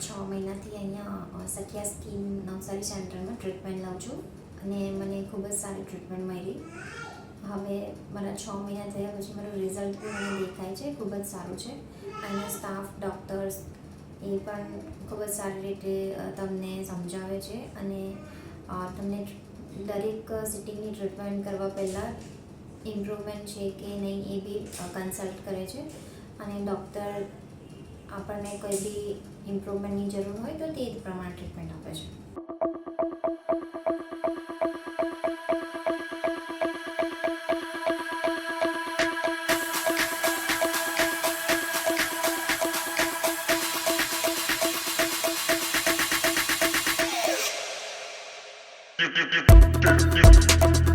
6 મહિનાથી અહીંયા સખિયા સ્કીમ નવસારી સેન્ટરમાં ટ્રીટમેન્ટ લઉં છું અને મને ખૂબ જ સારી ટ્રીટમેન્ટ મળી. હવે મારા 6 મહિના થયા પછી મારું રિઝલ્ટ બી મને દેખાય છે, ખૂબ જ સારું છે. અહીંના સ્ટાફ, ડૉક્ટર્સ એ પણ ખૂબ જ સારી રીતે તમને સમજાવે છે અને તમને દરેક સિટિંગની ટ્રીટમેન્ટ કરવા પહેલાં ઇમ્પ્રુવમેન્ટ છે કે નહીં એ બી કન્સલ્ટ કરે છે અને ડૉક્ટર આપણને કોઈ બી ઇમ્પ્રુવમેન્ટની જરૂર હોય તો તે જ પ્રમાણે ટ્રીટમેન્ટ આપે છે. Dip, dip, dip, dip, dip.